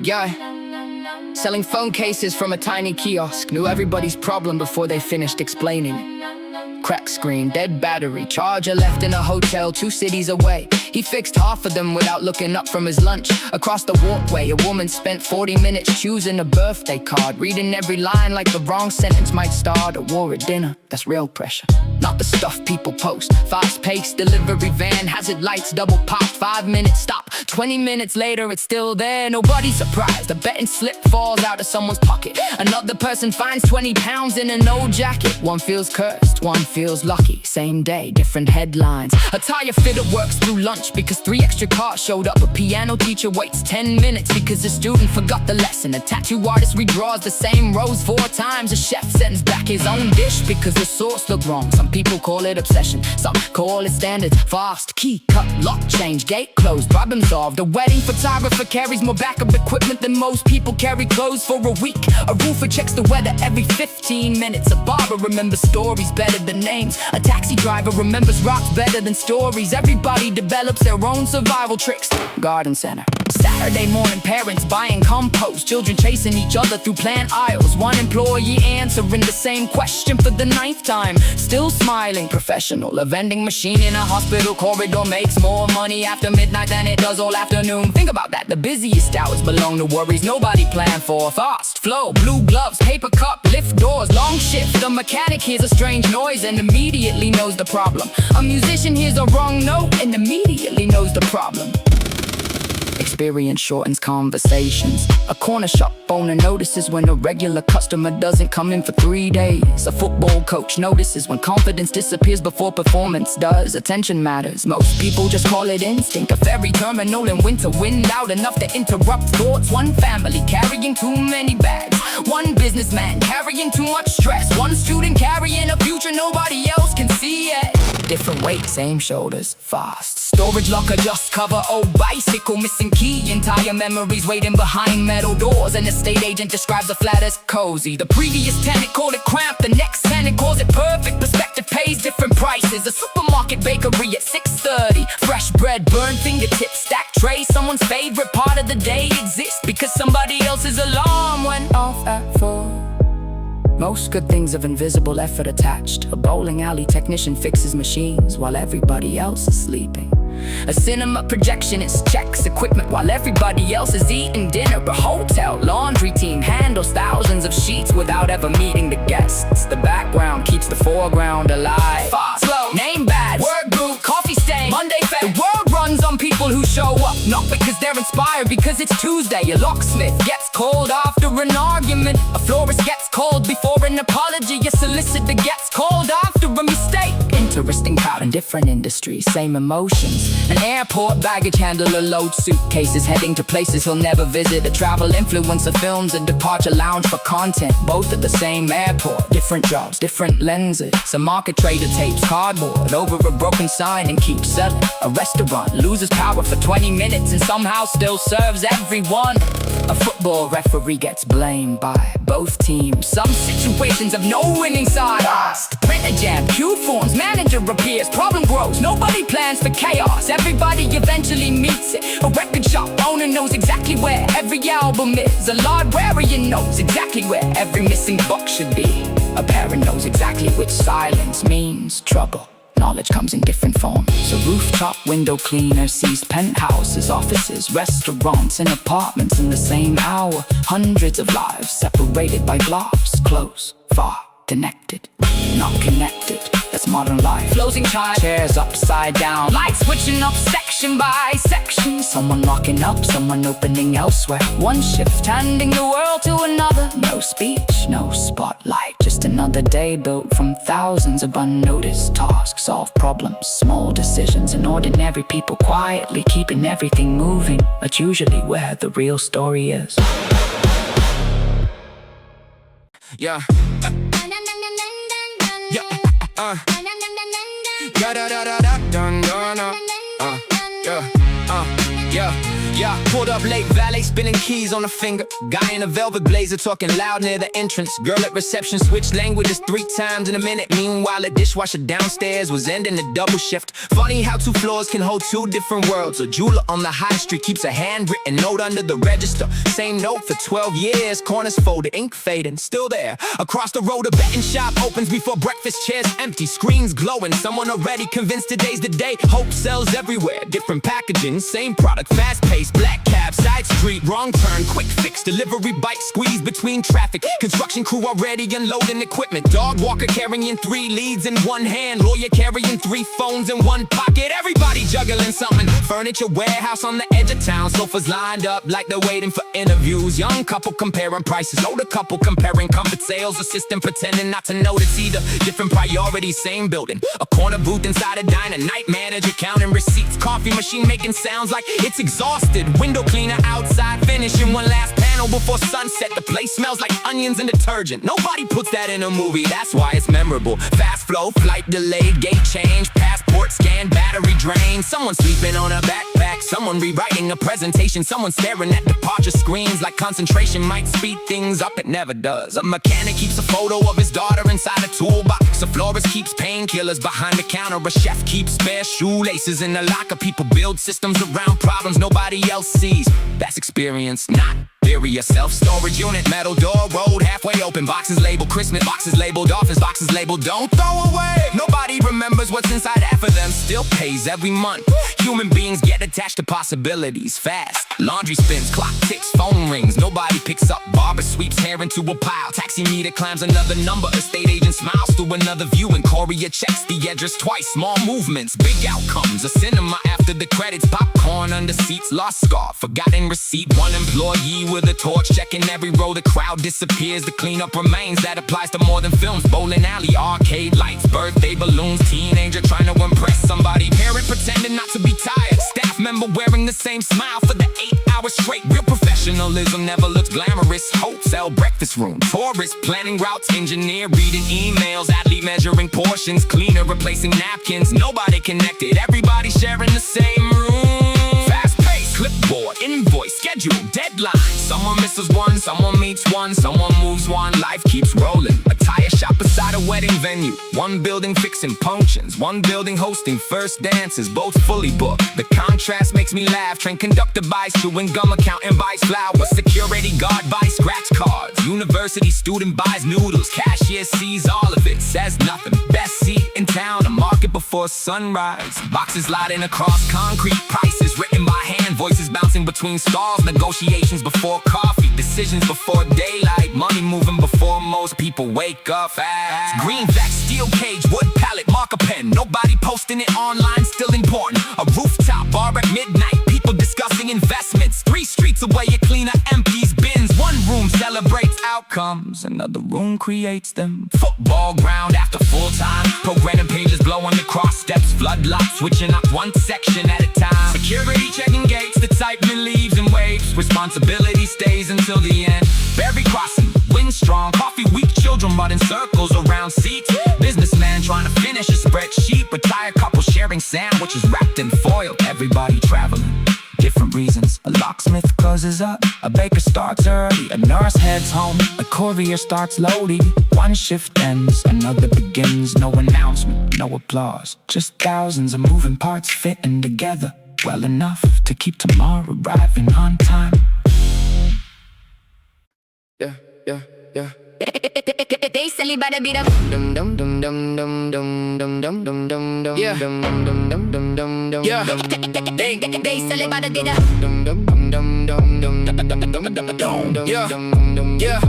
Yeah, selling phone cases from a tiny kiosk. Knew everybody's problem before they finished explaining. Cracked screen, dead battery, charger left in a hotel 2 cities away. He fixed half of them without looking up from his lunch. Across the walkway, a woman spent 40 minutes choosing a birthday card, reading every line like the wrong sentence might start a war at dinner. That's real pressure, not the stuff people post. Fast-paced delivery van, hazard lights double pop, 5 minutes stop, 20 minutes later it's still there. Nobody's surprised, a betting slip falls out of someone's pocket. Another person finds 20 pounds in an old jacket. One feels cursed, one feels lucky. Same day, different headlines. A tire fitter works through lunch because 3 extra cars showed up. A piano teacher waits 10 minutes because a student forgot the lesson. A tattoo artist redraws the same rose 4 times. A chef sends back his own dish because the sauce looked wrong. Some people call it obsession, some call it standards. Fast, key cut, lock change, gate closed, problem solved. A wedding photographer carries more backup equipment than most people carry clothes for a week. A roofer checks the weather every 15 minutes. A barber remembers stories better than names. A taxi driver remembers rocks better than stories. Everybody develops their own survival tricks. Garden center, Saturday morning, parents buying compost, children chasing each other through plant aisles. One employee answering the same question for the 9th time, still smiling. Professional, a vending machine in a hospital corridor makes more money after midnight than it does all afternoon. Think about that, the busiest hours belong to worries nobody planned for. Fast flow, blue gloves, paper cup, lift doors, long shift. The mechanic hears a strange noise and immediately knows the problem. A musician hears a wrong note and immediately knows the problem. Experience shortens conversations. A corner shop owner notices when a regular customer doesn't come in for 3 days. A football coach notices when confidence disappears before performance does. Attention matters, most people just call it instinct. A ferry terminal in winter wind loud enough to interrupt thoughts. One family carrying too many bags, one businessman carrying too much stress, one student carrying a future nobody else can see yet. Different weight, same shoulders, fast. Storage locker just cover, old bicycle missing key. Entire memories waiting behind metal doors. An estate agent describes a flat as cozy. The previous tenant called it cramped, the next tenant calls it perfect. Perspective pays different prices. A supermarket bakery at 6:30. Fresh bread, burned fingertips, stacked trays. Someone's favorite part of the day exists because somebody else's alarm went off at 4. Most good things have invisible effort attached. A bowling alley technician fixes machines while everybody else is sleeping. A cinema projectionist checks equipment while everybody else is eating dinner. A hotel laundry team handles thousands of sheets without ever meeting the guests. The background keeps the foreground alive. Fast, slow, name bad, word group, coffee stain, Monday fed. The world runs on people who show up, not because they're inspired, because it's Tuesday. A locksmith gets called after an argument. A florist gets called before an apology. A solicitor gets called after a mistake. Interesting crowd in different industries, same emotions. An airport baggage handler loads suitcases, heading to places he'll never visit. A travel influencer films a departure lounge for content, both at the same airport. Different jobs, different lenses. A market trader tapes cardboard over a broken sign and keeps selling. A restaurant loses power for 20 minutes and somehow still serves everyone. A football referee gets blamed by both teams. Some situations have no winning side. Printer jam, queue forms, manager appears, problem grows. Nobody plans for chaos, everybody eventually meets it. A record shop owner knows exactly where every album is. A librarian knows exactly where every missing book should be. A parent knows exactly which silence means trouble. Knowledge comes in different forms. A rooftop window cleaner sees penthouses, offices, restaurants, and apartments in the same hour. Hundreds of lives separated by glass, close, far, connected, not connected. That's modern life. Closing chairs upside down, lights switching up section by section. Someone locking up, someone opening elsewhere. One shift handing the world to another. No speech, no spotlight, just another day built from thousands of unnoticed tasks. Solve problems, small decisions, and ordinary people quietly keeping everything moving. That's usually where the real story is. Yeah. Yeah, da da da da dun dun yeah, yeah. Yeah, pulled up late, valet spinning keys on a finger. Guy in a velvet blazer talking loud near the entrance. Girl at reception switched languages 3 times in a minute. Meanwhile, the dishwasher downstairs was ending the double shift. Funny how 2 floors can hold 2 different worlds. A jeweler on the high street keeps a handwritten note under the register. Same note for 12 years, corners folded, ink fading, still there. Across the road, a betting shop opens before breakfast, chairs empty, screens glowing. Someone already convinced today's the day. Hope sells everywhere, different packaging, same product, fast paced, black cab, side street, wrong turn, quick fix, delivery bike squeezed between traffic. Construction crew already unloading equipment. Dog walker carrying 3 leads in one hand, lawyer carrying 3 phones in one pocket. Everybody juggling something. Furniture warehouse on the edge of town, sofas lined up like they're waiting for interviews. Young couple comparing prices, older couple comparing comfort. Sales assistant pretending not to notice either. Different priorities, same building. A corner booth inside a diner, night manager counting receipts. Coffee machine making sounds like it's exhausted. Window cleaner outside finishing one last panel before sunset. The place smells like onions and detergent. Nobody puts that in a movie, that's why it's memorable. Fast flow, flight delayed, gate change, passport scan, battery drain. Someone sleeping on a backpack, someone rewriting a presentation, someone staring at departure screens like concentration might speed things up, it never does. A mechanic keeps a photo of his daughter inside a toolbox. A florist keeps painkillers behind the counter. A chef keeps spare shoelaces in the locker. People build systems around problems nobody else sees. That's experience, not theory. A self-storage unit, metal door, road halfway open. Boxes labeled Christmas, boxes labeled office, boxes labeled don't throw away. Nobody remembers what's inside half of them, still pays every month. Human beings get attached to possibilities fast. Laundry spins, clock ticks, phone rings, nobody picks up. Barber sweeps hair into a pile. Taxi meter climbs another number. Estate agent smiles through another view. And courier checks the address twice. Small movements, big outcomes. A cinema after the credits. Popcorn under seats, lost scarf, forgotten receipt. One employee with a torch checking every row. The crowd disappears, the cleanup remains. That applies to more than films. Bowling alley, arcade lights, birthday balloons. Teenager trying to impress somebody. Parent pretending not to be tired. Staff member wearing the same smile for the 8 hours straight. Real professionalism never looks glamorous. Hotel breakfast room, tourist planning routes. Engineer reading emails. Athlete measuring portions. Cleaner replacing napkins. Nobody connected, everybody sharing the same room. Fast paced, clipboard, invoice, schedule, deadline. Someone misses one, someone meets one, someone moves one. Life keeps rolling. A tire shop beside a wedding venue. One building fixing punctions, one building hosting first dances. Both fully booked. The contrast makes me laugh. Train conductor buys chewing gum, accountant buys flowers. Security guard buys scratch cards. University student buys noodles. Cashier sees all of it, says nothing. Best seat in town, a market before sunrise. Boxes sliding across concrete. Prices written by hand. Voices bouncing between stalls. Negotiations before coffee. Decisions before daylight. Money moving before most people wake up fast. Green vac, steel cage, wood pallet, marker pen. Nobody posting it online, still important. A rooftop bar at midnight. People discussing investments. 3 streets away, a cleaner empties bins. One room celebrates outcomes, another room creates them. Football ground after full time. Programming pages blowing across steps. Floodlights switching up one section at a time. Security checking gates, the typeman leaves and waves. Responsibility stays until the end. Ferry crossing, wind strong, coffee weak. Children running circles around seats. Businessman trying to finish a spreadsheet. Retired couple sharing sandwiches wrapped in foil. Everybody traveling, different reasons. A locksmith closes up, a baker starts early. A nurse heads home, a courier starts loading. One shift ends, another begins. No announcement, no applause, just thousands of moving parts fitting together well enough to keep tomorrow arriving on time. Yeah, yeah, yeah. They silly by the beat up. Dum dum dum dum dum dum dum dum dum dum dum. Yeah. Dum dum dum dum dum dum dum. Yeah. They silly by the beat up. Dum dum dum dum dum dum dum dum dum dum. Yeah. Yeah.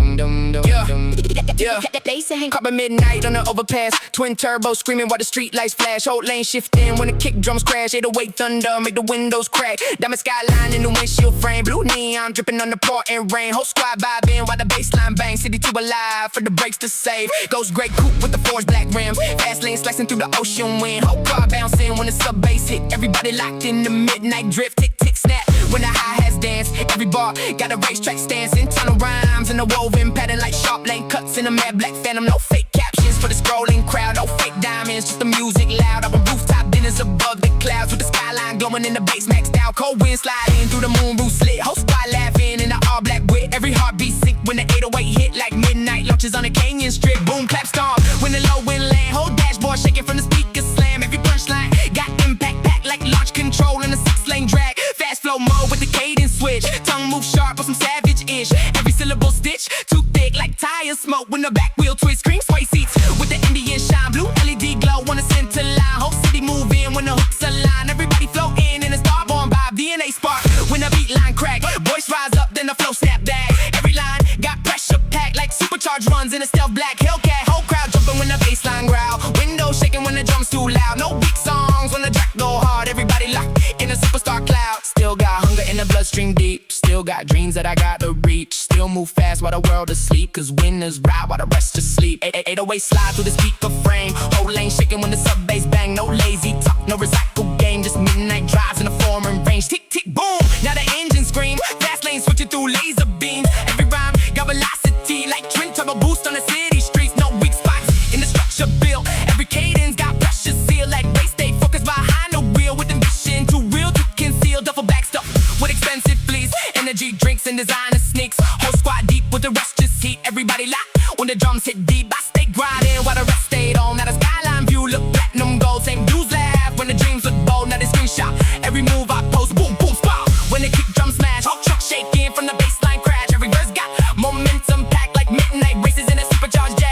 Yeah. They say Caught by midnight on the overpass. Twin turbo screaming while the street lights flash. Whole lane shifting when the kick drums crash. 808 thunder make the windows crack. Diamond skyline in the windshield frame. Blue neon dripping on the pouring rain. Whole squad vibing while the bassline bang. City 2 alive for the brakes to save. Ghost great coupe with the forged black rims. Fast lane slicing through the ocean wind. Whole car bouncing when the sub bass hit. Everybody locked in the midnight drift. Tick tick snap when the hi-hats dance. Every bar got a racetrack stance. Internal rhymes in a woven pattern like sharp lane cuts in a mad black phantom. No fake captions for the scrolling crowd. No fake diamonds, just the music loud. Our rooftop dinners above the clouds with the skyline glowing in the bass, maxed out. Cold wind sliding through the moon roof slit. Whole squad laughing in the all black wit. Every heartbeat sync when the 808 hit like midnight launches on a Canyon strip. Boom, clap, stomp when the low wind land. Whole dashboard shaking from the speaker slam. Every punchline got impact packed like launch control in a 6-lane drag. Fast flow mode with the cadence switch. Tongue move sharp or some savage-ish. Every syllable stitch too thick like tire smoke when the back wheel twist. Cream sway seats with the Indian shine. Blue LED glow on the center line. Whole city move in when the hooks align. Everybody float in a starborn vibe. DNA spark when the beat line crack. Voice rise up then the flow snap back. Every line got pressure packed like supercharged runs in a stealth black Hellcat. Whole crowd jumping when the bass line growl. Windows shaking when the drums too loud. No weak songs when the track go hard. Everybody locked in a superstar cloud. Still got hunger in the bloodstream deep. Still got dreams that I gotta reach. Still move fast while the world asleep. Cause winners ride while the rest just sleep. 808 slide through the speaker frame. Whole lane shaking when the sub bass bang. No lazy talk, no recycle game. Just midnight drives in the foreign range. Tick, tick, boom. Now the engine scream. Fast lane switching through laser beams. Every rhyme got velocity like twin turbo boost on the city streets. No weak spots in the structure built. Every cadence got pressure seal like race. Stay focused behind the wheel with ambition too real to conceal. Duffel back stuff with expensive fleece. Energy drinks and designer sneaks. Whole squad deep with the rest just heat. Everybody locked when the drums hit deep. I stay grinding while the rest stayed on. Now the skyline view look platinum gold. Same dudes laugh when the dreams look bold. Now they screenshot every move I post. Boom, boom, spot. When they kick drum smash. Whole truck shaking from the baseline crash. Every verse got momentum packed like midnight races in a supercharged jag.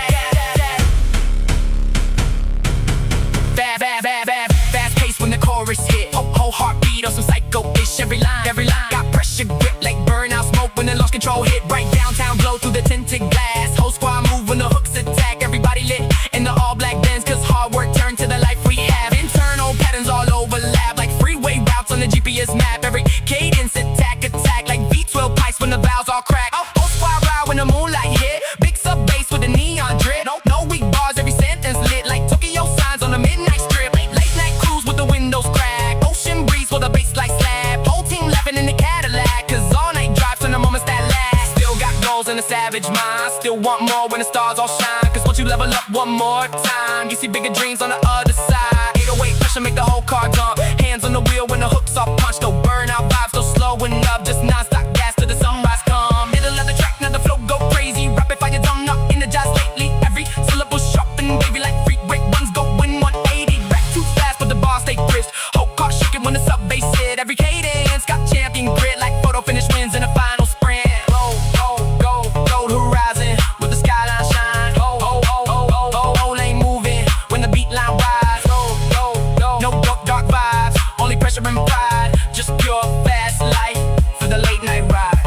Fast pace when the chorus hit. Whole heartbeat on some psycho-ish. Every line got pressure grip like burnout smoke when the lost control hit. Right downtown glow through the tinted glass. Whole squad move when the hooks attack. Everybody lit in the all black Benz. Cause hard work turned to the life we have. Internal patterns all overlap like freeway routes on the GPS map. Every cadence attack like V12 pipes when the valves all crack. Whole squad ride when the moonlight hit. Big sub bass with the neon drip. No weak bars, every sentence lit like Tokyo signs on the midnight strip. Late night cruise with the windows crack. Ocean breeze for the bass like slab. Whole team laughing in the Cadillac. Cause all night drives in the moments that last. Still got goals in a savage mind. Still want more when the stars all shine. Cause once you level up one more time, you see bigger dreams on the other side. 808 pressure make the whole car jump. Hands on the wheel when the hooks off punch. No burnout vibes, no slowing up. Just non-stop gas till the sunrise come. Middle of the track, now the flow go crazy. Rapid fire drum, not energized lately. Every syllable sharp and wavy like freak break ones going 180. Back too fast but the bars stay crisp. Whole car shaking when the sub bass hit. Every cadence got champion grit like photo finish wins in a final sprint. Go to horizon with the skyline shine. Whole lane moving when the beat line rise. No dark vibes, only pressure and pride. Just pure fast life for the late night ride.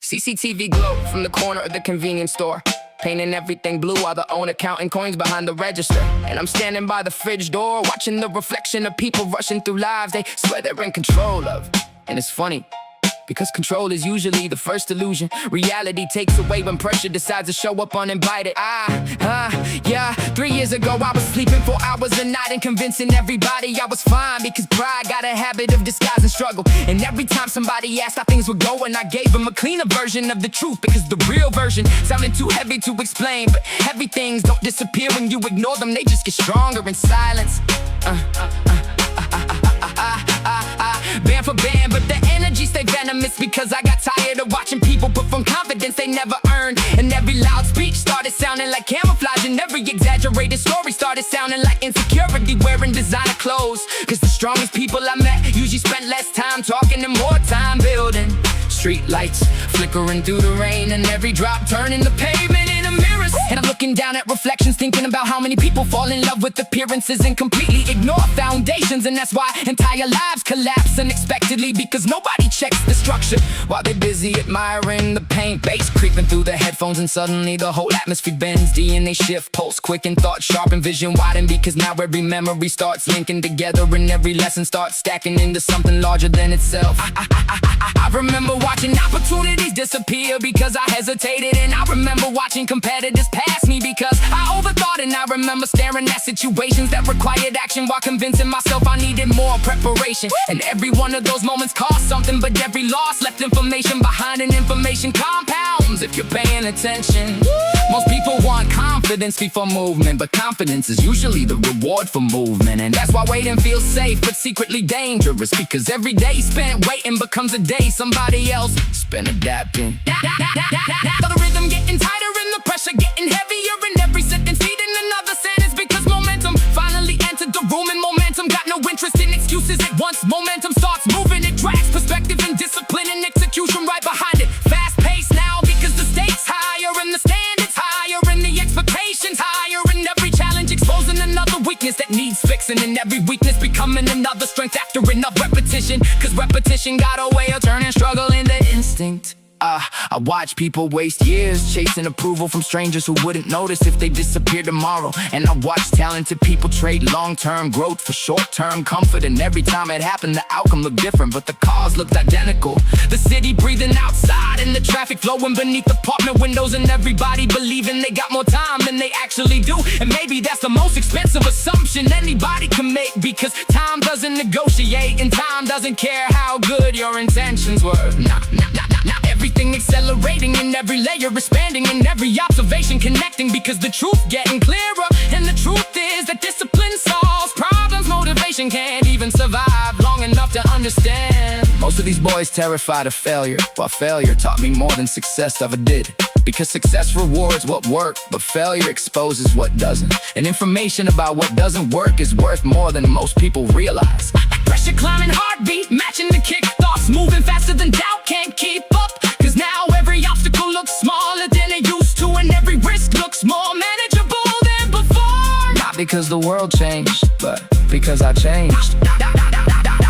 CCTV glow from the corner of the convenience store. Painting everything blue while the owner counting coins behind the register. And I'm standing by the fridge door, watching the reflection of people rushing through lives they swear they're in control of. And it's funny, because control is usually the first illusion reality takes away when pressure decides to show up uninvited. Yeah, 3 years ago I was sleeping for hours a night and convincing everybody I was fine. Because pride got a habit of disguising struggle. And every time somebody asked how things were going, I gave them a cleaner version of the truth. Because the real version sounded too heavy to explain. But heavy things don't disappear when you ignore them. They just get stronger in silence. Band for band, but the energy stay venomous. Because I got tired of watching people perform confidence they never earned. And every loud speech started sounding like camouflage. And every exaggerated story started sounding like insecurity wearing designer clothes. Cause the strongest people I met usually spent less time talking and more time building. Street lights flickering through the rain, and every drop turning the pavement into mirrors. And I'm looking down at reflections, thinking about how many people fall in love with appearances and completely ignore foundations. And that's why entire lives collapse unexpectedly, because nobody checks the structure while they're busy admiring the paint. Bass creeping through the headphones, and suddenly the whole atmosphere bends. DNA shift, pulse quicken, thought sharp and vision widen. Because now every memory starts linking together, and every lesson starts stacking into something larger than itself. I remember watching opportunities disappear because I hesitated. And I remember watching competitors pass me because I overthought. And I remember staring at situations that required action while convincing myself I needed more preparation. And every one of those moments cost something, but every loss left information behind, and information compounds if you you're paying attention. Most people want confidence before movement, but confidence is usually the reward for movement. And that's why waiting feels safe, but secretly dangerous, because every day spent waiting becomes a day somebody else spent adapting. So the rhythm getting tighter and the pressure getting heavier, and every sentence feeding another sentence, because momentum finally entered the room, and momentum got no interest in excuses at once. Momentum starts moving, it drags perspective and discipline and execution right behind it. Fast paced now because the stakes higher and the standards higher and the expectations higher, and every challenge exposing another weakness that needs fixing, and every weakness becoming another strength after enough repetition, cause repetition got a way of turning struggle into instinct. I watch people waste years chasing approval from strangers who wouldn't notice if they disappeared tomorrow. And I watch talented people trade long-term growth for short-term comfort. And every time it happened, the outcome looked different, but the cause looked identical. The city breathing outside and the traffic flowing beneath apartment windows, and everybody believing they got more time than they actually do. And maybe that's the most expensive assumption anybody can make, because time doesn't negotiate and time doesn't care how good your intentions were. Nah. Everything accelerating and every layer expanding and every observation connecting, because the truth getting clearer. And the truth is that discipline solves problems motivation can't even survive long enough to understand. Most of these boys terrified of failure, while failure taught me more than success ever did. Because success rewards what worked, but failure exposes what doesn't. And information about what doesn't work is worth more than most people realize. Pressure climbing, heartbeat matching the kick, thoughts moving faster than doubt can't keep up. Cause now every obstacle looks smaller than it used to, and every risk looks more manageable than before. Not because the world changed, but because I changed.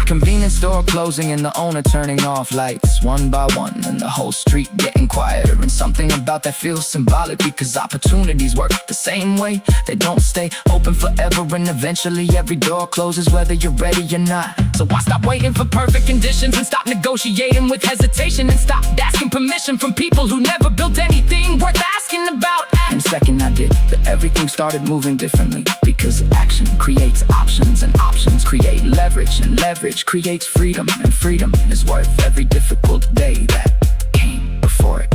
Convenience store closing and the owner turning off lights one by one, and the whole street getting quieter. And something about that feels symbolic, because opportunities work the same way. They don't stay open forever, and eventually every door closes whether you're ready or not. So I stop waiting for perfect conditions and stop negotiating with hesitation, and stop asking permission from people who never built anything worth asking about. And second I did, that everything started moving differently, because action creates options, and options create leverage, and leverage creates freedom, and freedom is worth every difficult day that came before it.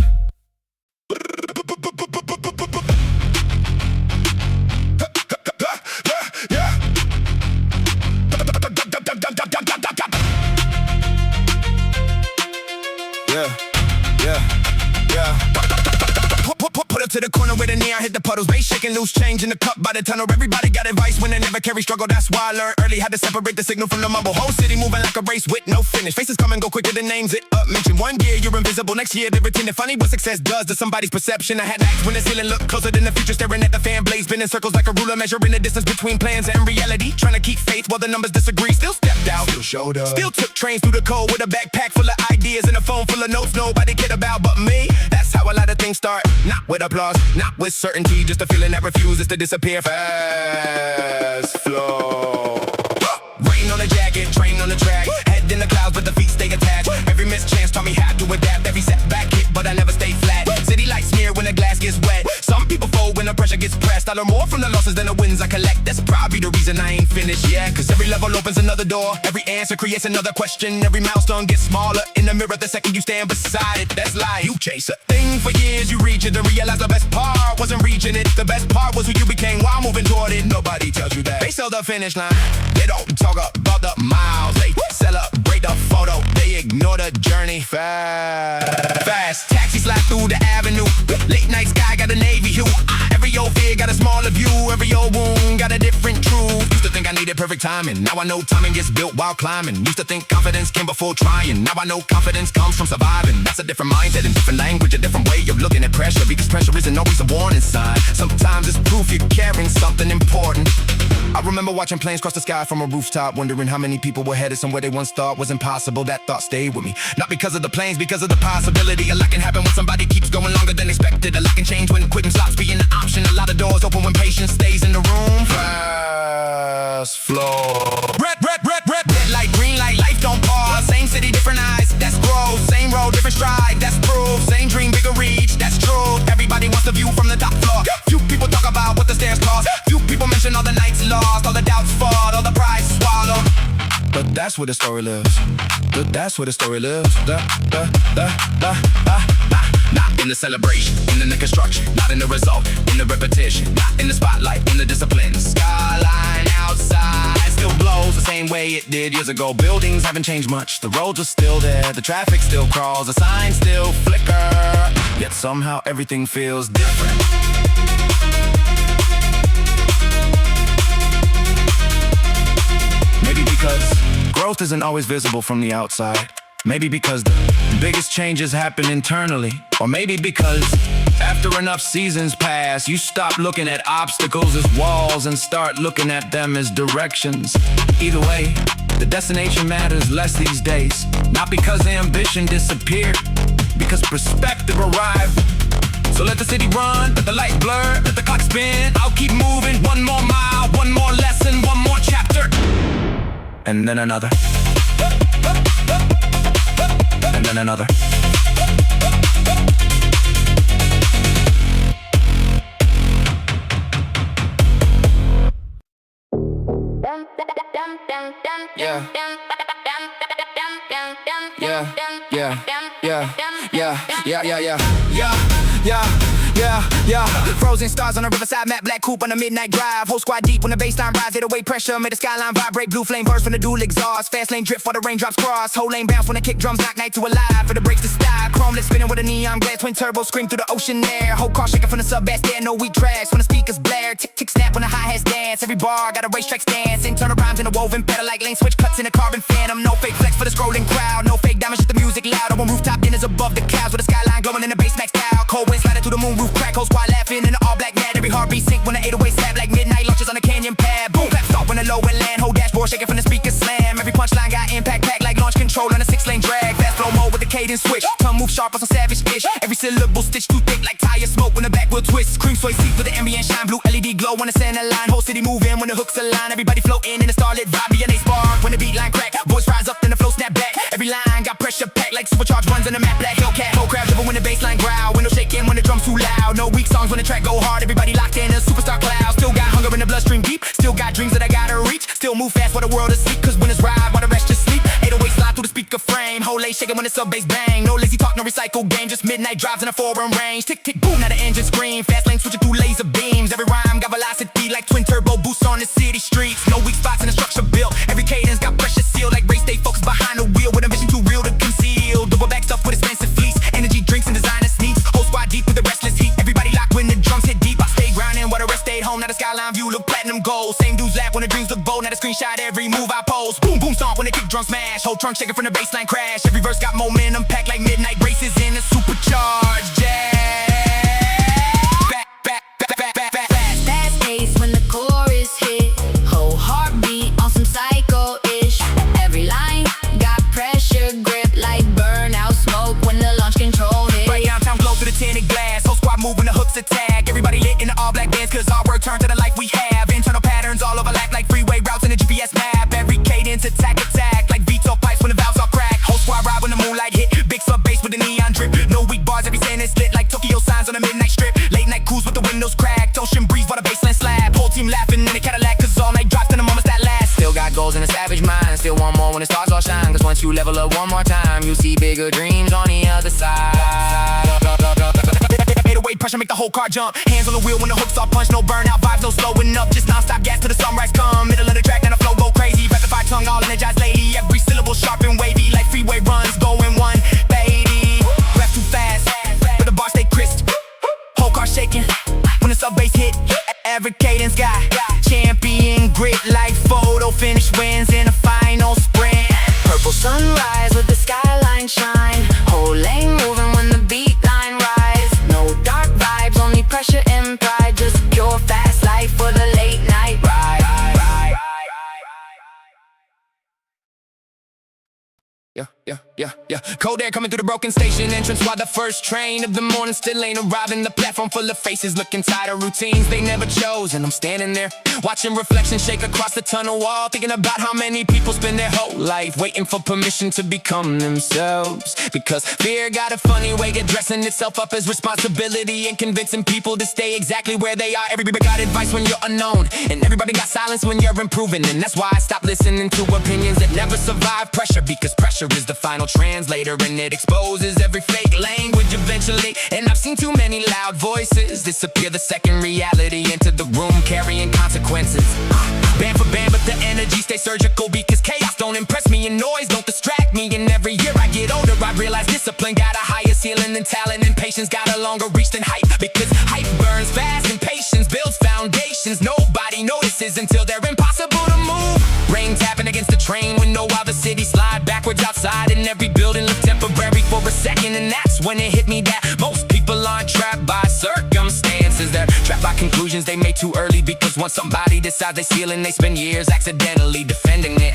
Put up to the corner where the neon hit the puddles. Bass shaking loose change in the cup by the tunnel. Everybody got advice when they never carry struggle. That's why I learned early how to separate the signal from the mumble. Whole city moving like a race with no finish. Faces come and go quicker than names it up. Mention one year you're invisible, next year they're pretending funny. What success does to somebody's perception. I had to act when the ceiling looked closer than the future. Staring at the fan blade, spinning circles like a ruler, measuring the distance between plans and reality. Trying to keep faith while the numbers disagree. Still stepped out, still showed up, still took trains through the cold with a backpack full of ideas and a phone full of notes nobody cared about but me. That's how a lot of things start. Not with applause, not with certainty, just a feeling that refuses to disappear. Fast flow. Rain on the jacket, train on the track. Head in the clouds, but the feet stay attached. Every mischance taught me how to adapt. Every setback hit, but I never stay flat. City lights smear when the glass gets wet. Some people fold when the pressure gets pressed. I learn more from the losses than the wins I collect. That's probably the reason I ain't finished yet. Cause every level opens another door. Every answer creates another question. Every milestone gets smaller in the mirror the second you stand beside it. That's life. You chase a thing for years, you reach it, then realize the best part wasn't reaching it. The best part was who you became while moving toward it. Nobody tells you that. They sell the finish line. They don't talk about the miles. They celebrate the photo. They ignore the journey. Fast. Taxi slide through the avenue. Late night sky got a navy hue. Every old fear got a smaller view. Every old wound got a different truth. Used to think I needed perfect timing. Now I know timing gets built while climbing. Used to think confidence came before trying. Now I know confidence comes from surviving. That's a different mindset and different language, a different way of looking at pressure. Because pressure isn't always a warning sign. Sometimes it's proof you're carrying something important. I remember watching planes cross the sky from a rooftop, wondering how many people were headed somewhere they once thought was impossible. That thought stayed with me. Not because of the planes, because of the possibility. A lot can happen when somebody keeps going longer than expected. A lot can change when quitting stops being an option. A lot of doors open when patience stays in the room. Fast flow. Red light, green light, life don't pause. Same city, different eyes, that's growth. Same road, different stride, that's proof. Same dream, bigger reach, that's true. Everybody wants the view from the top floor. Few people talk about what the stairs cost. Few people mention all the nights lost, all the doubts fought, all the pride swallowed. But that's where the story lives. But that's where the story lives. Not in the celebration, in the construction, not in the result, in the repetition, not in the spotlight, in the discipline. Skyline outside still blows the same way it did years ago. Buildings haven't changed much, the roads are still there, the traffic still crawls, the signs still flicker, yet somehow everything feels different. Maybe because growth isn't always visible from the outside. Maybe because the biggest changes happen internally. Or maybe because after enough seasons pass, you stop looking at obstacles as walls and start looking at them as directions. Either way, the destination matters less these days. Not because ambition disappeared, because perspective arrived. So let the city run, let the light blur, let the clock spin. I'll keep moving, one more mile, one more lesson, one more chapter. And then another. And then another. Yeah. Yeah, yeah, yeah, yeah, yeah, yeah, yeah, yeah. Frozen stars on the riverside, matte black coupe on the midnight drive. Whole squad deep when the baseline rise, 808 pressure, made the skyline vibrate. Blue flame burst from the dual exhaust, fast lane drip for the raindrops cross. Whole lane bounce when the kick drums knock night to alive. For the brakes to stop, chrome lit spinning with a neon glare. Twin turbo scream through the ocean air. Whole car shaking from the sub bass there, no weak tracks. When the speakers blare, tick tick snap when the hi-hats dance. Every bar got a racetrack stance. Internal rhymes in a woven pedal like lane switch cuts in a carbon phantom. No fake flex for the scrolling crowd, no fake diamonds, just the music loud. On rooftop dinners above the clouds with the skyline glowing in the bass max style. Cold wind sliding through the moon roof crack, whole squad laughing in the all black mad. Every heartbeat sync when the 808 slap like midnight launches on a canyon pad. Boom, clap stop when the low end land. Whole dashboard shaking from the speaker slam. Every punchline got impact pack like launch control on a 6-lane drag. Fast flow mode with the cadence switch. Tongue move sharp on some savage ish. Every syllable stitched too thick like tire smoke when the back wheel twists. Cream soy seat with the ambient shine. Blue LED glow on the center line. Whole city moving when the hooks align. Everybody floating in the starlit vibe. And they spark when the beat line crack. Voice rise up then the flow snap back. Every line got pressure packed like supercharged runs on the map. Black Hellcat. Whole crowd dribble when the bass line growl. Window shaking when the drums too loud. No weak songs when the track go hard. Everybody locked in a superstar cloud. Still got hunger in the bloodstream deep. Still got dreams that I gotta reach. Still move fast for the world to sleep. Cause winners ride while the rest just sleep. 808 slide through the speaker frame. Whole late shaking when the sub bass bang. No lazy talk, no recycle game. Just midnight drives in a foreign range. Tick tick boom, now the engine scream. Fast lane switching through laser beams. Every rhyme got velocity like twin turbo boosts on the city streets. No weak spots in the structure built. Every cadence got pressure sealed. Like race day focused behind the wheel. With a vision too real to conceal. Double back stuff with expensive fleece. Energy drinks and designer sneaks. Whole squad deep with the restless heat. Everybody locked when the drums hit deep. I stay grounding while the rest stayed home. Now the skyline view look platinum gold. Same dudes laugh when the dreams look bold. Now the screenshot every move I pose. Boom boom stomp when the kick drum smash. Whole trunk shaking from the baseline crash. Every verse got momentum packed like midnight races in a supercharged jazz. Fast pace when the chorus hit. Whole heartbeat on some psycho-ish. Every line got pressure grip like burnout smoke when the launch control hit. Right downtown glow through the tinted glass. Whole squad moving the hooks attack. Everybody lit in the all black bands. Cause our work turned to the life we have. Internal patterns all overlap like freeway routes in the GPS map. Every cadence attack like veto pipes when the valves all crack. Whole squad ride when the moonlight hit. Big sub bass with the neon drip. No weak bars, every sentence lit like Tokyo signs on a midnight strip. Late night cruise with the windows cracked. Ocean breeze while the baseline slap. Whole team laughing in a Cadillac. Cause all night drops in the moments that last. Still got goals in a savage mind. Still want more when the stars all shine. Cause once you level up one more time, you see bigger dreams on the other side. 808 pressure make the whole car jump. Hands on the wheel when the hooks all punch. No burnout vibes, no slowing up. Just non-stop gas till the sunrise come. Middle of the track, now the flow go crazy. Rapid tongue all energized lady. Every syllable sharp and wavy like freeway runs. Going one, baby. Rap too fast, but the bar stay crisp. Whole car shaking when the sub bass hit. Every cadence got champion grit like photo finish wins in a final sprint. Purple sunrise with the skyline shine. Whole lane moving when the beat line rise. No dark vibes, only pressure and pride. Just pure fast life for the late night ride. Yeah. Cold air coming through the broken station entrance while the first train of the morning still ain't arriving. The platform full of faces looking tired of routines they never chose. And I'm standing there watching reflections shake across the tunnel wall, thinking about how many people spend their whole life waiting for permission to become themselves. Because fear got a funny way of dressing itself up as responsibility and convincing people to stay exactly where they are. Everybody got advice when you're unknown, and everybody got silence when you're improving. And that's why I stopped listening to opinions that never survive pressure. Because pressure is the final translator, and it exposes every fake language eventually. And I've seen too many loud voices disappear the second reality into the room, carrying consequences. Band for band, but the energy stays surgical, because chaos don't impress me and noise don't distract me. And every year I get older, I realize discipline got a higher ceiling than talent, and patience got a longer reach than hype, because hype burns fast and patience builds foundations nobody notices until they're impossible to move. Rain tapping against the train window while the city slide backwards outside, and every building looked temporary for a second. And that's when it hit me that most people aren't trapped by circumstances, they're trapped by conclusions they made too early, because once somebody decides they steal and they spend years accidentally defending it.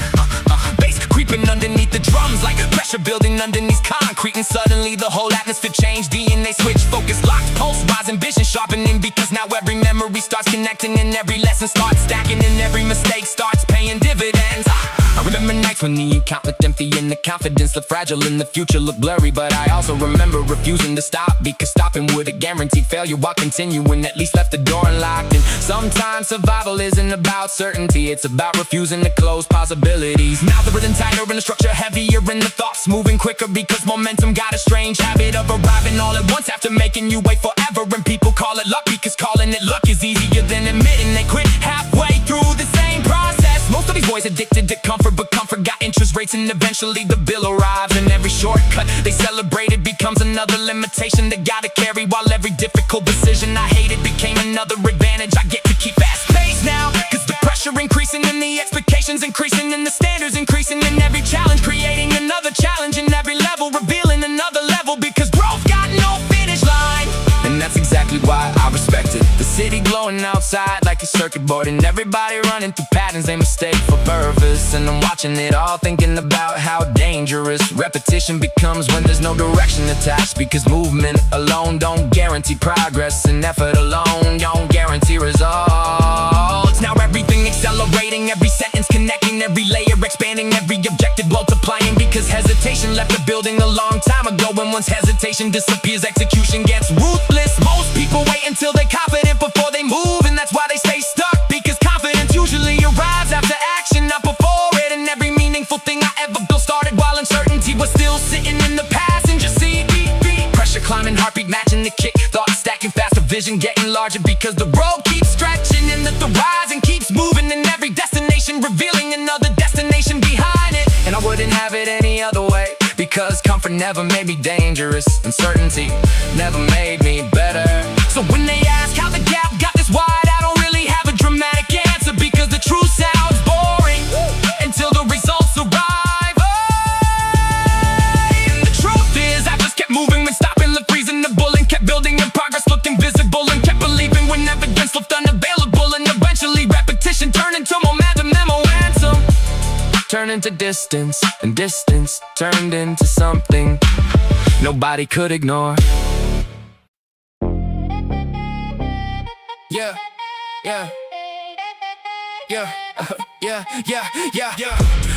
Bass creeping underneath the drums like pressure building underneath concrete, and suddenly the whole atmosphere changed. DNA switch, focus locked, pulse rising, vision sharpening, because now every memory starts connecting, and every lesson starts stacking, and every mistake starts paying dividends. I remember nights when the account looked empty and the confidence looked fragile and the future looked blurry, but I also remember refusing to stop, because stopping would have guaranteed failure, while continuing at least left the door unlocked. And sometimes survival isn't about certainty, it's about refusing to close possibilities. Now the rhythm tighter and the structure heavier, and the thoughts moving quicker, because momentum got a strange habit of arriving all at once after making you wait forever. And people call it luck, because calling it luck is easier than admitting they quit halfway through the same process. Most of these boys addicted to comfort, but comfort got interest rates, and eventually the bill arrives, and every shortcut they celebrated becomes another limitation they gotta carry, while every difficult decision I hated became another advantage. I get to keep fast pace now, cause the pressure increasing and the expectations increasing and the standards increasing, and every challenge creating another challenge, and every level revealing another level, because growth got no finish line. And that's exactly why I respect it. The city glowing outside like a circuit board, and everybody running through patterns they mistake for purpose. And I'm watching it all, thinking about how dangerous repetition becomes when there's no direction attached, because movement alone don't guarantee progress, and effort alone don't guarantee results. Now everything accelerating, every sentence connecting, every layer expanding, every objective multiplying, because hesitation left the building a long time ago, and once hesitation disappears, execution gets ruthless. Most people wait until they're confident before they move, and that's why they stay stuck, because confidence usually arrives after action, not before it. And every meaningful thing I ever built started while uncertainty was still sitting in the passenger seat. Pressure climbing, heartbeat matching the kick, thoughts stacking faster, vision getting larger, because the road keeps stretching and the horizon keeps moving, and every destination revealing another destination behind it. And I wouldn't have it any other way, because comfort never made me dangerous, uncertainty never made me better. So when they ask how the gap got this wide, I don't really have a dramatic answer, because the truth sounds boring until the results arrive. And the truth is I just kept moving when stopping looked reasonable, and kept building and progress looked invisible, and kept believing when evidence looked unavailable, and eventually repetition turned into momentum, then momentum turned into distance, and distance turned into something nobody could ignore. Yeah, yeah, yeah, yeah.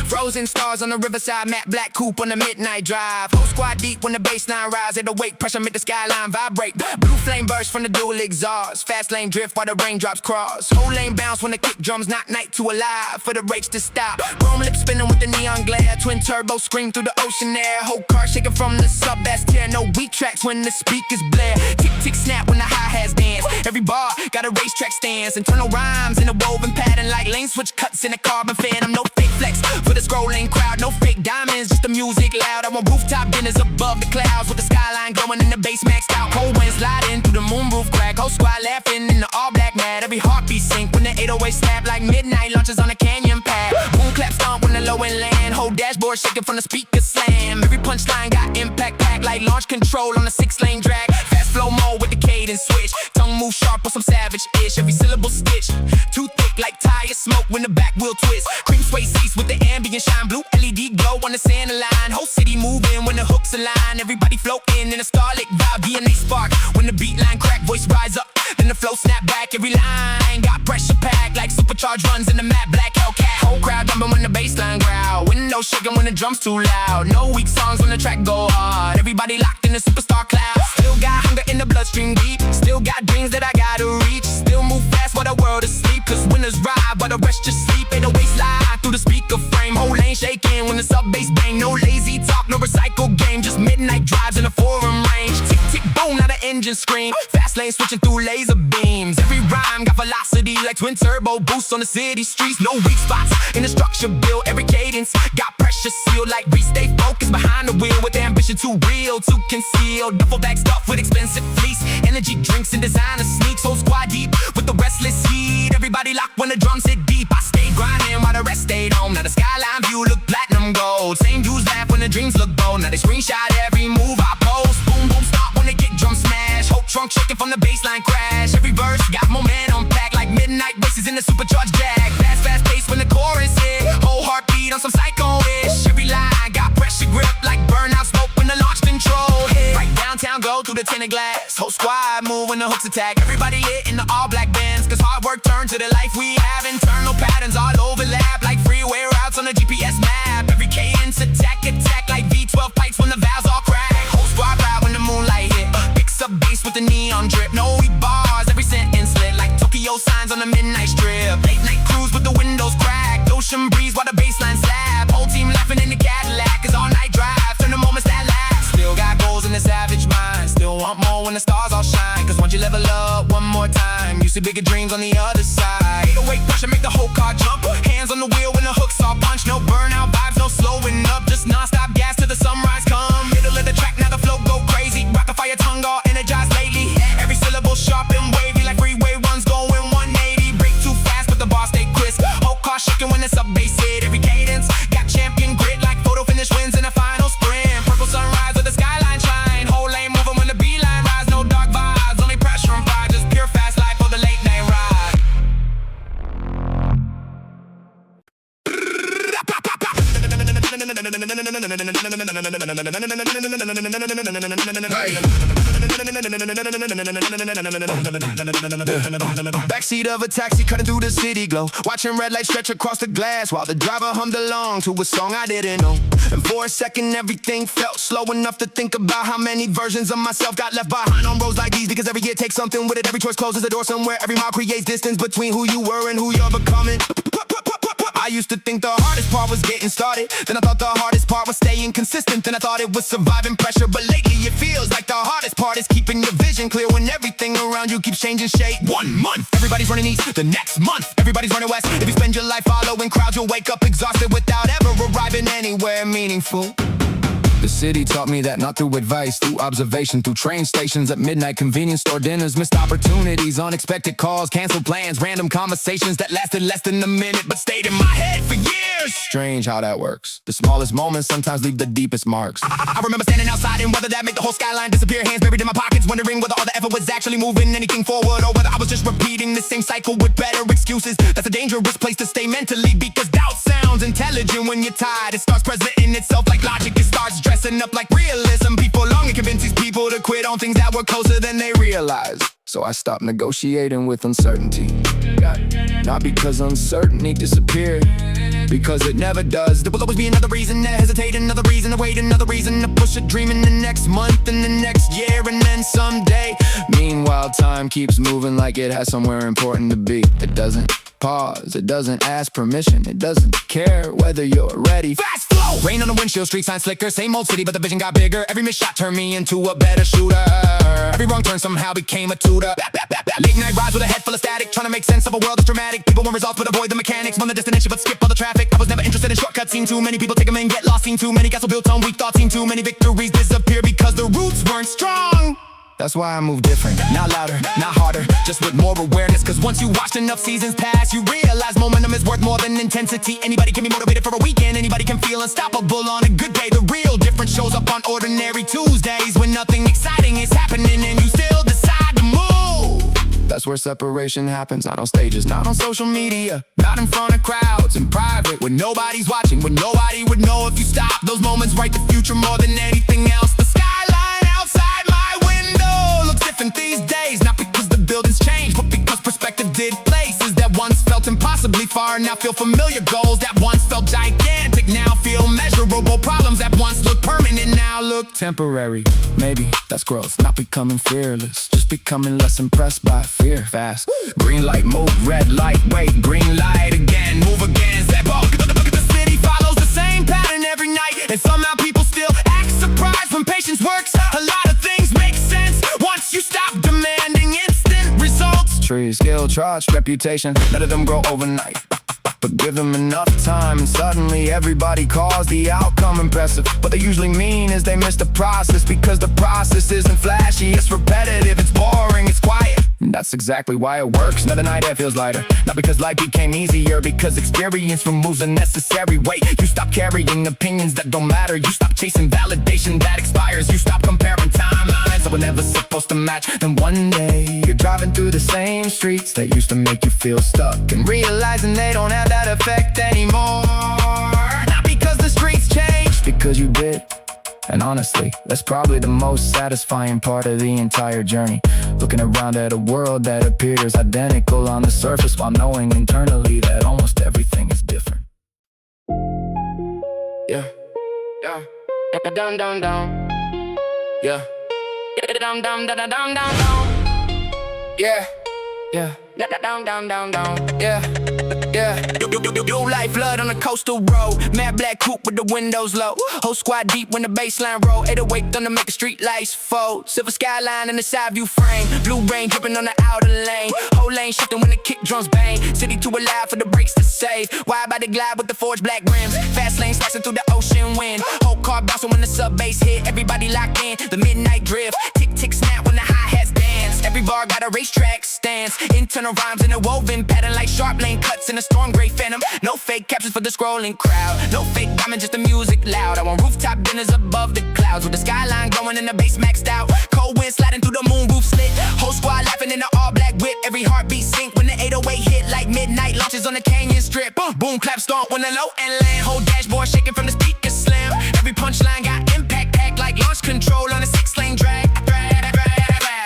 Frozen stars on the riverside, matte black coupe on the midnight drive. Whole squad deep when the baseline rise, it'll wake pressure make the skyline vibrate. Blue flame burst from the dual exhaust, fast lane drift while the raindrops cross. Whole lane bounce when the kick drums knock night to alive for the race to stop. Chrome lips spinning with the neon glare, twin turbo scream through the ocean air. Whole car shaking from the sub bass tear, no weak tracks when the speakers blare. Tick tick snap when the hi-hats dance, every bar got a racetrack stance. Internal rhymes in a woven pattern like lane switch cuts in a carbon phantom. No fake flex for the scrolling crowd, no fake diamonds, just the music loud. I want rooftop dinners above the clouds with the skyline glowing and the bass maxed out. Cold wind sliding through the moonroof crack, whole squad laughing in the all black mat. Every heartbeat sync when the 808 snap like midnight launches on a canyon path. Boom clap stomp when the low end land, whole dashboard shaking from the speaker slam. Every punchline got impact pack like launch control on a 6-lane drag. Fast flow mode with the cadence switch, tongue move sharp or some savage-ish. Every syllable stitch, too thick like tire smoke when the back wheel twist. Cream suede seats with the ambient shine, blue LED glow on the center line. Whole city moving when the hooks align, everybody floating in a starlit vibe. DNA spark when the beat line crack, voice rise up, then the flow snap back. Every line got pressure packed like supercharged runs in the matte black Hellcat. Whole crowd jumping when the bassline growl, window shaking when the drums too loud. No weak songs when the track go hard, everybody locked in the superstar cloud. Still got hunger in the bloodstream deep, still got dreams that I gotta reach. Still move fast while the world is asleep, cause winners ride while the rest just sleep. Ain't no waste slide through the speaker frame, whole lane shaking when the sub bass bang. No lazy talk fusion scream. Fast lane switching through laser beams. Every rhyme got velocity like twin turbo boosts on the city streets. No weak spots in the structure built. Every cadence got pressure sealed like we stay focused behind the wheel with ambition too real to conceal. Duffel bag stuffed with expensive fleece. Energy drinks and designer sneaks. Whole squad deep with the restless heat. Everybody locked when the drums hit deep. I stayed grinding while the rest stayed home. Now the skyline view look platinum gold. Same dudes laugh when the dreams look bold. Now they screenshot every move I post. Boom boom stop when they get drum smash. Whole trunk shaking from the baseline crash. Every verse got momentum packed like midnight races in the supercharged jag. Fast fast pace when the chorus hit. Whole heartbeat on some psycho-ish. Every line got pressure grip like burnout smoke when the launch control hit. Right downtown go through the tinted glass. Whole squad move when the hooks attack. Everybody hit in the all black bands. Cause hard work turned to the life we have. Internal patterns all overlap like freeway routes on a GPS map. Every cadence attack like V12 pipes when the valves all crack. Whole squad ride when the moonlight hit. Picks up bass with the neon drip. No weak bars, every sentence lit like Tokyo signs on the midnight strip. Late night cruise with the windows cracked. Ocean breeze while the baseline slap. Whole team laughing in the Cadillac. Cause all night drive turn the moments that last. Still got goals in the savage mind. Still want more when the stars all shine. Cause once you level up one more time, you see bigger dreams on the other side. 808 pressure make the whole car jump. Hands on the wheel when the hooks all punch. No burnout vibes, no slowing up. Just non-stop gas till the sunrise come. Middle of the track, now the flow go crazy. Rock a fire tongue all energized lately. Every syllable sharp and wavy like freeway runs going 180. Break too fast but the bar stay crisp. Whole car shaking when the sub bass hit. Every cadence got champion grit like photo finish wins in a final sprint. Purple sunrise with the skyline shine. Whole lane moving when the beeline rise. No dark vibes, only pressure and pride. Just pure fast life for the late night ride. Backseat of a taxi cutting through the city glow. Watching red lights stretch across the glass while the driver hummed along to a song I didn't know. And for a second everything felt slow enough to think about how many versions of myself got left behind on roads like these. Because every year takes something with it. Every choice closes a door somewhere. Every mile creates distance between who you were and who you're becoming. I used to think the hardest part was getting started. Then I thought the hardest part was staying consistent. Then I thought it was surviving pressure. But lately it feels like the hardest part is keeping your vision clear when everything around you keeps changing shape. 1 month, everybody's running east. The next month, everybody's running west. If you spend your life following crowds, you'll wake up exhausted without ever arriving anywhere meaningful. The city taught me that not through advice, through observation, through train stations, at midnight, convenience store dinners, missed opportunities, unexpected calls, canceled plans, random conversations that lasted less than a minute but stayed in my head for years. Strange how that works. The smallest moments sometimes leave the deepest marks. I remember standing outside and whether that made the whole skyline disappear. Hands buried in my pockets, wondering whether all the effort was actually moving anything forward, or whether I was just repeating the same cycle with better excuses. That's a dangerous place to stay mentally, because doubt sounds intelligent when you're tired. It starts presenting itself like logic. It starts dressing up like realism. People long to convince these people to quit on things that were closer than they realized. So I stopped negotiating with uncertainty. Not because uncertainty disappeared, because it never does. There will always be another reason to hesitate, another reason to wait, another reason to push a dream in the next month and the next year and then someday. Meanwhile, time keeps moving like it has somewhere important to be. It doesn't pause, it doesn't ask permission, it doesn't care whether you're ready. Fast flow! Rain on the windshield, street signs slicker. Same old city, but the vision got bigger. Every missed shot turned me into a better shooter. Every wrong turn somehow became a tutor. Late night rides with a head full of static, trying to make sense of a world that's dramatic. People want results but avoid the mechanics. Want the destination but skip all the traffic. I was never interested in shortcuts. Seen too many people take them and get lost. Seen too many castles built on weak thoughts. Seen too many victories disappear because the roots weren't strong. That's why I move different, not louder, not harder, just with more awareness. Cause once you watched enough seasons pass, you realize momentum is worth more than intensity. Anybody can be motivated for a weekend, anybody can feel unstoppable on a good day. The real difference shows up on ordinary Tuesdays, when nothing exciting is happening and you still decide to move. That's where separation happens, not on stages, not on social media, not in front of crowds, in private, when nobody's watching, when nobody would know if you stop. Those moments write the future more than anything else. The skyline outside my window looks different these days, not because the buildings changed, but because perspective did. Places that once felt impossibly far now feel familiar. Goals that once felt gigantic now feel measurable. Problems that once looked permanent now look temporary. Maybe that's growth, not becoming fearless, just becoming less impressed by fear. Fast, green light, move, red light, wait, green light again, move again, step up. The city follows the same pattern every night, and somehow people still act surprised when patience works. A lot of things make sense once you stop trees. Skill, trust, reputation, none of them grow overnight. But give them enough time and suddenly everybody calls the outcome impressive. What they usually mean is they miss the process, because the process isn't flashy, it's repetitive, it's boring, it's quiet. And that's exactly why it works. Another night it feels lighter, not because life became easier, because experience removes unnecessary weight. You stop carrying opinions that don't matter. You stop chasing validation that expires. You stop comparing timelines that were never supposed to match. Then one day you're driving through the same streets that used to make you feel stuck, and realizing they don't have that effect anymore. Not because the streets changed, because you did. And honestly, that's probably the most satisfying part of the entire journey. Looking around at a world that appears identical on the surface, while knowing internally that almost everything is different. Yeah, yeah, dum dum dum. Yeah, dum dum dum dum dum dum. Yeah, yeah, dum dum dum dum. Yeah. Yeah, yo, life flood on the coastal road. Mad black coupe with the windows low. Whole squad deep when the baseline roll. 808 thunder make the street lights fold. Silver skyline in the side view frame. Blue rain dripping on the outer lane. Whole lane shifting when the kick drums bang. City too alive for the brakes to save. Wide by the glide with the forged black rims. Fast lane slicing through the ocean wind. Whole car bouncing when the sub bass hit. Everybody locked in, the midnight drift. Tick tick snap when the hi-hats dance. Every bar got a racetrack stance. Internal rhymes in a woven pattern like sharp lane cuts in a storm gray phantom. No fake captions for the scrolling crowd. No fake diamond, just the music loud. I want rooftop dinners above the clouds, with the skyline glowing and the bass maxed out. Cold wind sliding through the moon roof slit. Whole squad laughing in the all black whip. Every heartbeat sync when the 808 hit like midnight launches on the canyon strip. Boom clap stomp when the low end land. Whole dashboard shaking from the speaker slam. Every punchline got impact packed like launch control on a 6-lane drag.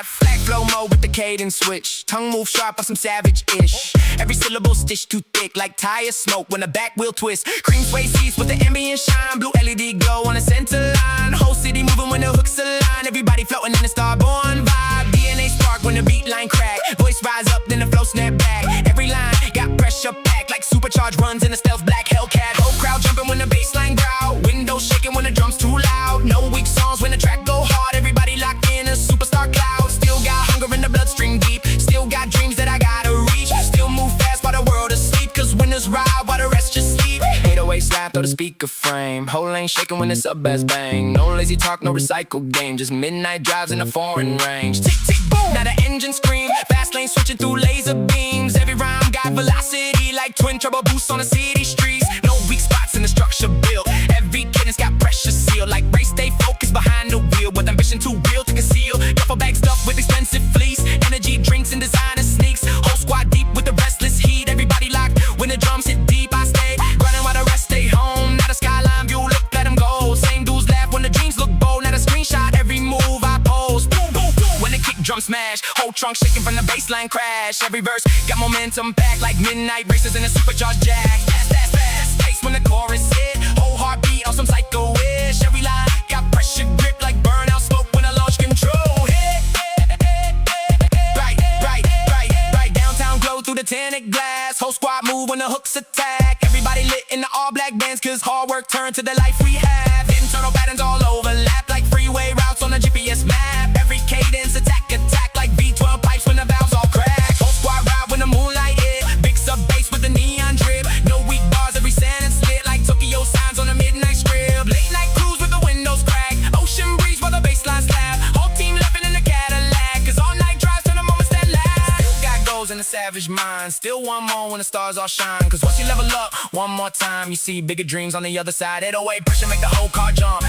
Flag flow mode with the cadence switch. Tongue move sharp on some savage-ish. Every syllable stitched too thick like tire smoke when the back wheel twist. Cream suede seats with the ambient shine. Blue LED glow on the center line. Whole city moving when the hooks align. Everybody floating in the starborn vibe. DNA spark when the beat line crack. Voice rise up then the flow snap back. Every line got pressure packed like supercharged runs in a stealth black Hellcat. Whole crowd jumping when the bass line growl. Windows shaking when the drums too loud. No weak songs when the track go hard. Everybody locked in a superstar cloud. Still got hunger in the bloodstream deep. Still got dreams that I gotta reach. Still move fast while the world asleep, cause winners ride while the rest just sleep. 808 slap through the speaker frame. Whole lane shaking when the sub bass bang. No lazy talk, no recycle game. Just midnight drives in a foreign range. Tick tick boom, now the engine scream. Fast lane switching through laser beams. Every rhyme got velocity like twin turbo boosts on the city streets. No weak spots in the structure built. Every cadence got pressure sealed. Like race stay focused behind the wheel, with ambition too real to conceal. Duffel bag stuffed with expensive fleece. Energy drinks and designer sneaks. Whole squad deep with the restless heat. Everybody locked when the drums hit deep. I stay grinding while the rest stay home. Not a skyline view, look, let them go. Same dudes laugh when the dreams look bold. Not a screenshot, every move I pose. Boom, boom, boom. When the kick drum smash, whole trunk shaking from the baseline crash. Every verse got momentum back like midnight racers in a supercharged jack. Fast, fast, fast, pace when the chorus hit. Whole heartbeat on some psycho-ish. Every line got pressure grip like burnout smoke when I launch control hit. Right, downtown glow through the tinted glass. Whole squad move when the hooks attack. Everybody lit in the all black bands, cause hard work turned to the life we have. Internal patterns all overlap like freeway routes on a GPS map. Every cadence attack like V12 pipes when the valves all crack. Whole squad ride when the moonlight hit. Big sub bass with the neon drip. No weak bars, every sentence lit like Tokyo signs on a midnight strip. Late night cruise with the windows crack. Ocean breeze while the baseline slap. Whole team laughing in the Cadillac, cause all night drives turn the moments that last. Still got goals in the savage mind. Still one more when the stars all shine. Cause once you level up one more time, you see bigger dreams on the other side. 808 pressure make the whole car jump.